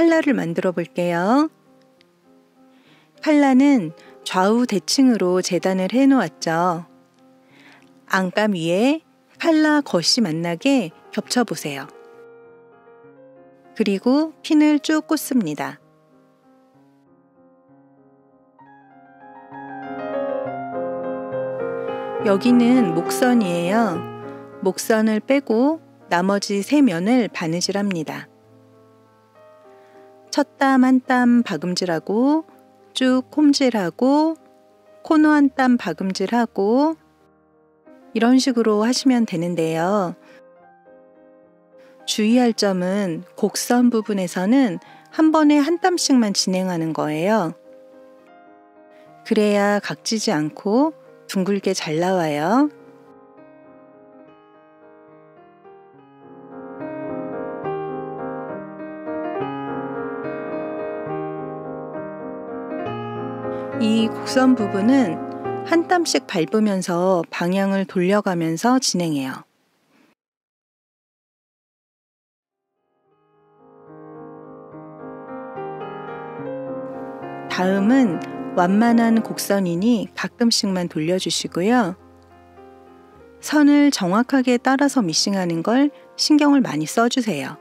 칼라를 만들어 볼게요. 칼라는 좌우 대칭으로 재단을 해 놓았죠. 안감 위에 칼라 겉이 만나게 겹쳐 보세요. 그리고 핀을 쭉 꽂습니다. 여기는 목선이에요. 목선을 빼고 나머지 세 면을 바느질합니다. 첫 땀 한 땀 박음질하고 쭉 콤질하고 코너 한 땀 박음질하고 이런 식으로 하시면 되는데요. 주의할 점은 곡선 부분에서는 한 번에 한 땀씩만 진행하는 거예요. 그래야 각지지 않고 둥글게 잘 나와요. 이 곡선 부분은 한 땀씩 밟으면서 방향을 돌려가면서 진행해요. 다음은 완만한 곡선이니 가끔씩만 돌려주시고요. 선을 정확하게 따라서 미싱하는 걸 신경을 많이 써주세요.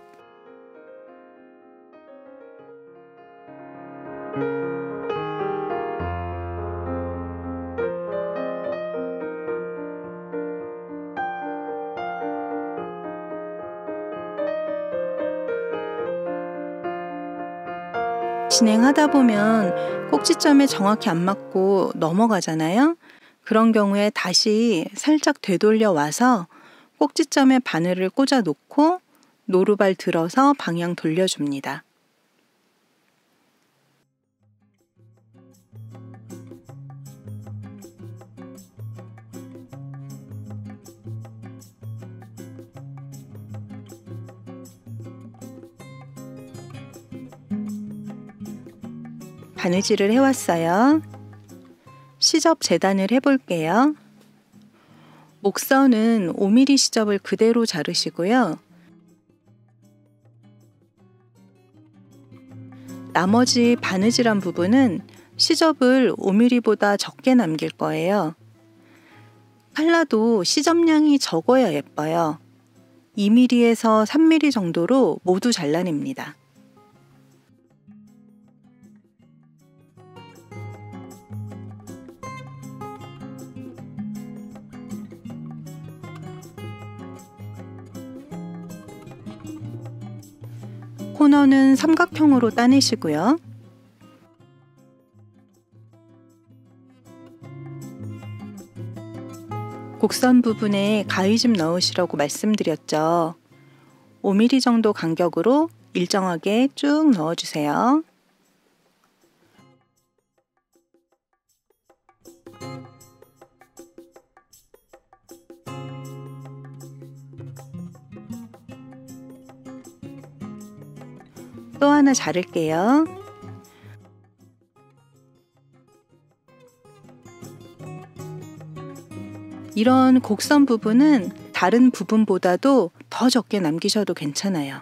진행하다 보면 꼭지점에 정확히 안 맞고 넘어가잖아요. 그런 경우에 다시 살짝 되돌려 와서 꼭지점에 바늘을 꽂아 놓고 노루발 들어서 방향 돌려줍니다. 바느질을 해왔어요. 시접 재단을 해볼게요. 목선은 5mm 시접을 그대로 자르시고요. 나머지 바느질한 부분은 시접을 5mm보다 적게 남길 거예요. 칼라도 시접량이 적어야 예뻐요. 2mm에서 3mm 정도로 모두 잘라냅니다. 코너는 삼각형으로 따내시고요. 곡선 부분에 가위집 넣으시라고 말씀드렸죠. 5mm 정도 간격으로 일정하게 쭉 넣어주세요. 또 하나 자를게요. 이런 곡선 부분은 다른 부분보다도 더 적게 남기셔도 괜찮아요.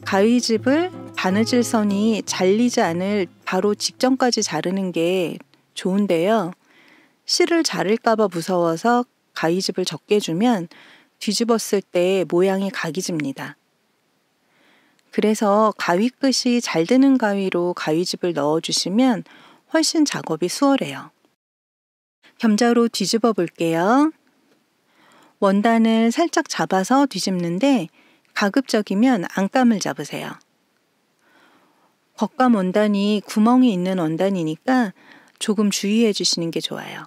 가위집을 바느질선이 잘리지 않을 바로 직전까지 자르는 게 좋은데요. 실을 자를까봐 무서워서 가위집을 적게 주면 뒤집었을 때 모양이 각이 집니다. 그래서 가위 끝이 잘 드는 가위로 가위집을 넣어주시면 훨씬 작업이 수월해요. 겸자로 뒤집어 볼게요. 원단을 살짝 잡아서 뒤집는데 가급적이면 안감을 잡으세요. 겉감 원단이 구멍이 있는 원단이니까 조금 주의해 주시는 게 좋아요.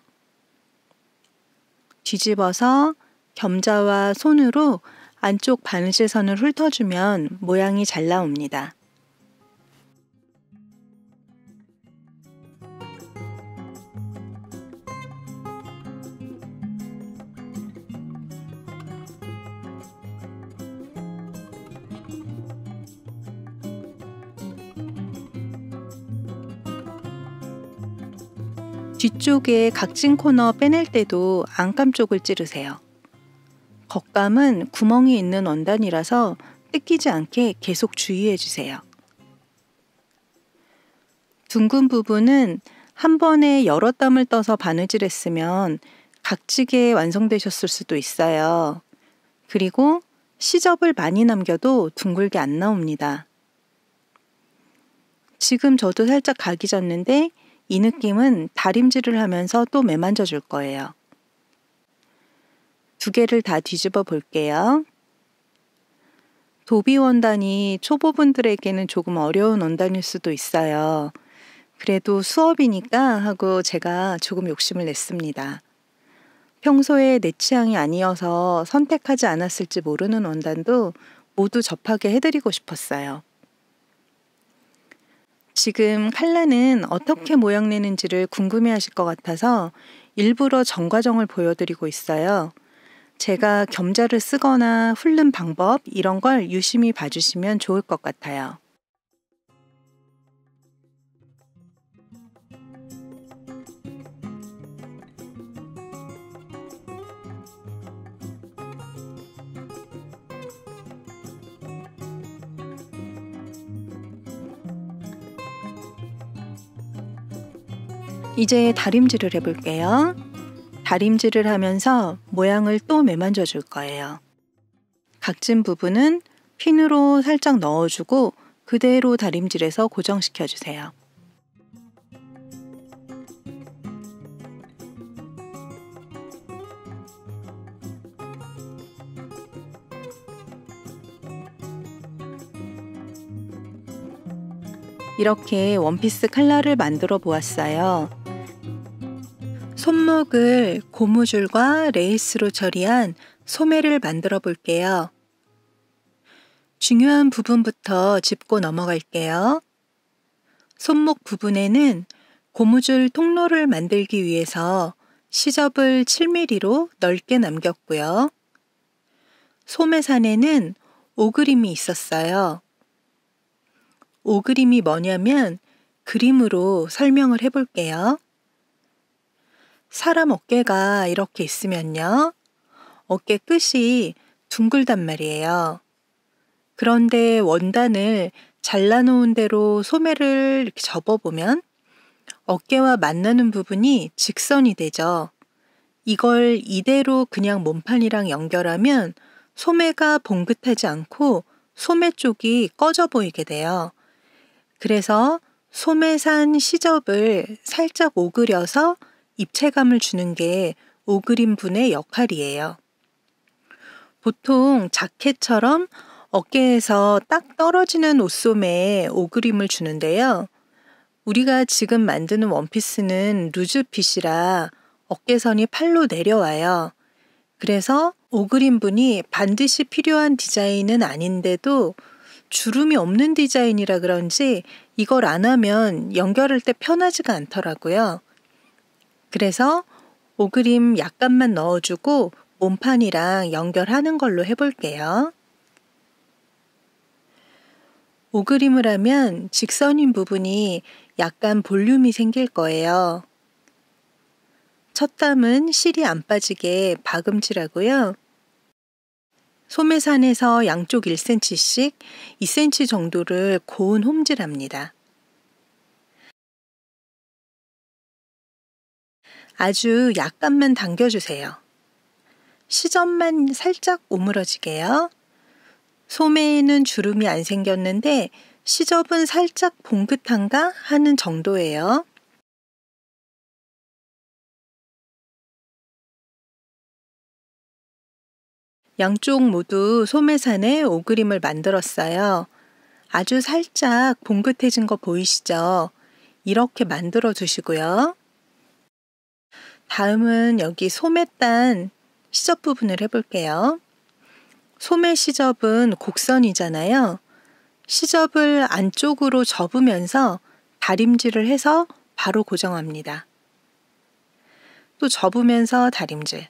뒤집어서 겸자와 손으로 안쪽 바느질선을 훑어주면 모양이 잘 나옵니다. 뒤쪽에 각진 코너 빼낼 때도 안감 쪽을 찌르세요. 겉감은 구멍이 있는 원단이라서 뜯기지 않게 계속 주의해 주세요. 둥근 부분은 한 번에 여러 땀을 떠서 바느질했으면 각지게 완성되셨을 수도 있어요. 그리고 시접을 많이 남겨도 둥글게 안 나옵니다. 지금 저도 살짝 각이 졌는데 이 느낌은 다림질을 하면서 또 매만져 줄 거예요. 두 개를 다 뒤집어 볼게요. 도비 원단이 초보분들에게는 조금 어려운 원단일 수도 있어요. 그래도 수업이니까 하고 제가 조금 욕심을 냈습니다. 평소에 내 취향이 아니어서 선택하지 않았을지 모르는 원단도 모두 접하게 해드리고 싶었어요. 지금 칼라는 어떻게 모양 내는지를 궁금해하실 것 같아서 일부러 전 과정을 보여드리고 있어요. 제가 겸자를 쓰거나 훑는 방법 이런 걸 유심히 봐주시면 좋을 것 같아요. 이제 다림질을 해볼게요. 다림질을 하면서 모양을 또 매만져 줄 거예요. 각진 부분은 핀으로 살짝 넣어주고 그대로 다림질해서 고정시켜 주세요. 이렇게 원피스 칼라를 만들어 보았어요. 손목을 고무줄과 레이스로 처리한 소매를 만들어 볼게요. 중요한 부분부터 짚고 넘어갈게요. 손목 부분에는 고무줄 통로를 만들기 위해서 시접을 7mm로 넓게 남겼고요. 소매산에는 오그림이 있었어요. 오그림이 뭐냐면 그림으로 설명을 해볼게요. 사람 어깨가 이렇게 있으면요. 어깨 끝이 둥글단 말이에요. 그런데 원단을 잘라놓은 대로 소매를 이렇게 접어보면 어깨와 만나는 부분이 직선이 되죠. 이걸 이대로 그냥 몸판이랑 연결하면 소매가 봉긋하지 않고 소매 쪽이 꺼져 보이게 돼요. 그래서 소매산 시접을 살짝 오그려서 입체감을 주는 게 오그림 분의 역할이에요. 보통 자켓처럼 어깨에서 딱 떨어지는 옷소매에 오그림을 주는데요. 우리가 지금 만드는 원피스는 루즈핏이라 어깨선이 팔로 내려와요. 그래서 오그림 분이 반드시 필요한 디자인은 아닌데도 주름이 없는 디자인이라 그런지 이걸 안 하면 연결할 때 편하지가 않더라고요. 그래서 오그림 약간만 넣어주고 몸판이랑 연결하는 걸로 해볼게요. 오그림을 하면 직선인 부분이 약간 볼륨이 생길 거예요. 첫 땀은 실이 안 빠지게 박음질하고요. 소매산에서 양쪽 1cm씩 2cm 정도를 고운 홈질합니다. 아주 약간만 당겨주세요. 시접만 살짝 오므러지게요. 소매에는 주름이 안 생겼는데 시접은 살짝 봉긋한가 하는 정도예요. 양쪽 모두 소매산에 오그림을 만들었어요. 아주 살짝 봉긋해진 거 보이시죠? 이렇게 만들어 주시고요. 다음은 여기 소매단 시접 부분을 해볼게요. 소매 시접은 곡선이잖아요. 시접을 안쪽으로 접으면서 다림질을 해서 바로 고정합니다. 또 접으면서 다림질,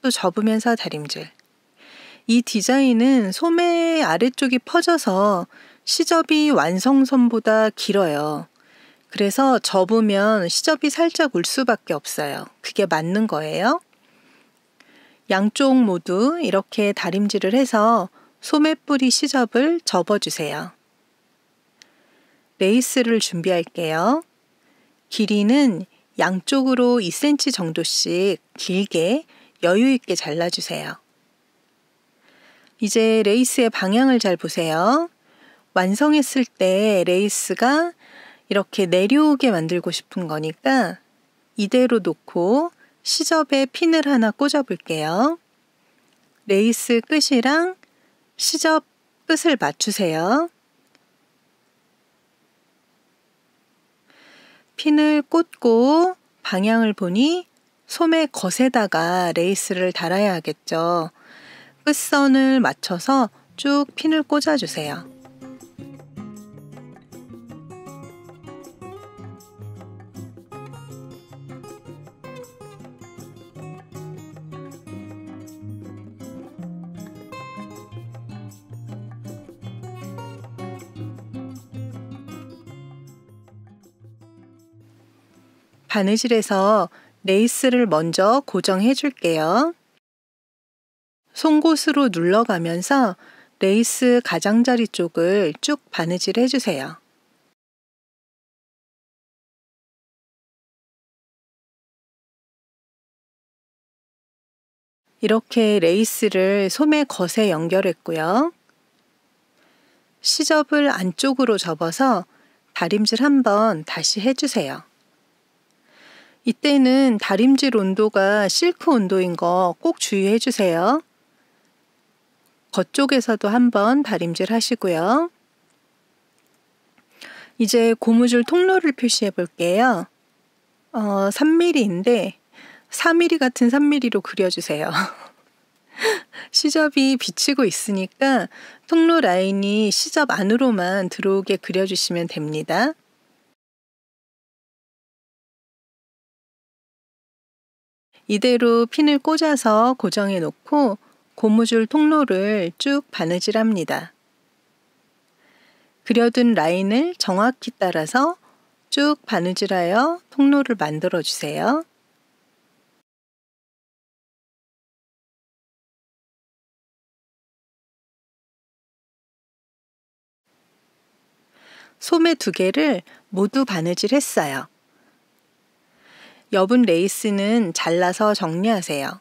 또 접으면서 다림질. 이 디자인은 소매 아래쪽이 퍼져서 시접이 완성선보다 길어요. 그래서 접으면 시접이 살짝 올 수밖에 없어요. 그게 맞는 거예요. 양쪽 모두 이렇게 다림질을 해서 소매뿌리 시접을 접어주세요. 레이스를 준비할게요. 길이는 양쪽으로 2cm 정도씩 길게 여유 있게 잘라주세요. 이제 레이스의 방향을 잘 보세요. 완성했을 때 레이스가 이렇게 내려오게 만들고 싶은 거니까 이대로 놓고 시접에 핀을 하나 꽂아 볼게요. 레이스 끝이랑 시접 끝을 맞추세요. 핀을 꽂고 방향을 보니 소매 겉에다가 레이스를 달아야 하겠죠. 끝선을 맞춰서 쭉 핀을 꽂아주세요. 바느질에서 레이스를 먼저 고정해 줄게요. 송곳으로 눌러가면서 레이스 가장자리 쪽을 쭉 바느질 해주세요. 이렇게 레이스를 소매 겉에 연결했고요. 시접을 안쪽으로 접어서 다림질 한번 다시 해주세요. 이때는 다림질 온도가 실크 온도인 거 꼭 주의해 주세요. 겉쪽에서도 한번 다림질 하시고요. 이제 고무줄 통로를 표시해 볼게요. 3mm인데 4mm 같은 3mm로 그려주세요. 시접이 비치고 있으니까 통로 라인이 시접 안으로만 들어오게 그려주시면 됩니다. 이대로 핀을 꽂아서 고정해 놓고 고무줄 통로를 쭉 바느질합니다. 그려둔 라인을 정확히 따라서 쭉 바느질하여 통로를 만들어 주세요. 소매 2개를 모두 바느질했어요. 여분 레이스는 잘라서 정리하세요.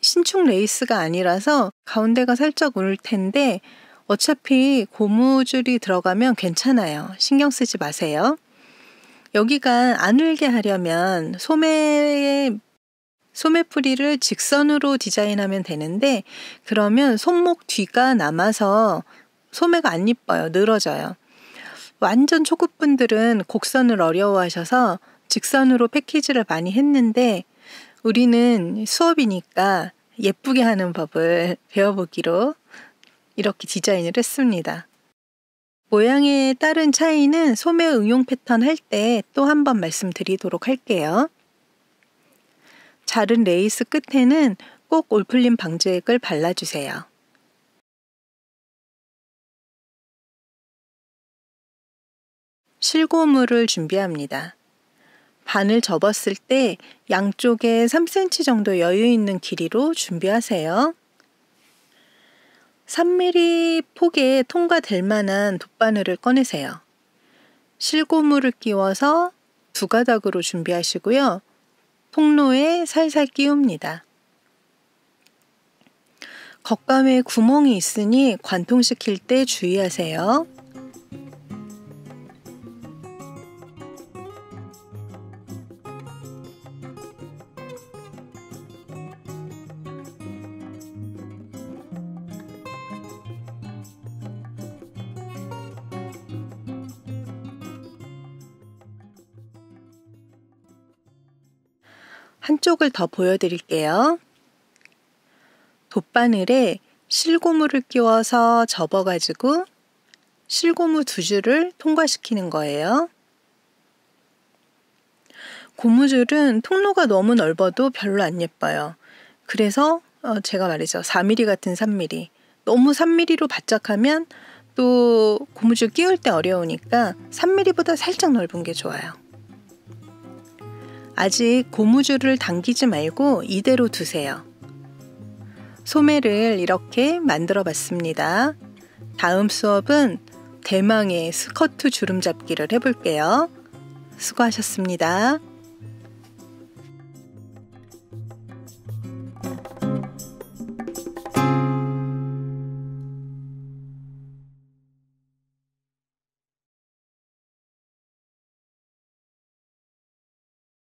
신축 레이스가 아니라서 가운데가 살짝 울 텐데 어차피 고무줄이 들어가면 괜찮아요. 신경 쓰지 마세요. 여기가 안 울게 하려면 소매뿌리를 직선으로 디자인하면 되는데 그러면 손목 뒤가 남아서 소매가 안 이뻐요. 늘어져요. 완전 초급분들은 곡선을 어려워하셔서 직선으로 패키지를 많이 했는데 우리는 수업이니까 예쁘게 하는 법을 배워보기로 이렇게 디자인을 했습니다. 모양에 따른 차이는 소매 응용 패턴 할 때 또 한 번 말씀드리도록 할게요. 자른 레이스 끝에는 꼭 올풀림 방지액을 발라주세요. 실고무를 준비합니다. 반을 접었을 때 양쪽에 3cm 정도 여유 있는 길이로 준비하세요. 3mm 폭에 통과될 만한 돗바늘을 꺼내세요. 실고무를 끼워서 2가닥으로 준비하시고요. 통로에 살살 끼웁니다. 겉감에 구멍이 있으니 관통시킬 때 주의하세요. 한쪽을 더 보여드릴게요. 돗바늘에 실고무를 끼워서 접어가지고 실고무 2줄을 통과시키는 거예요. 고무줄은 통로가 너무 넓어도 별로 안 예뻐요. 그래서 제가 말이죠. 4mm 같은 3mm. 너무 3mm로 바짝하면 또 고무줄 끼울 때 어려우니까 3mm보다 살짝 넓은 게 좋아요. 아직 고무줄을 당기지 말고 이대로 두세요. 소매를 이렇게 만들어 봤습니다. 다음 수업은 대망의 스커트 주름잡기를 해볼게요. 수고하셨습니다.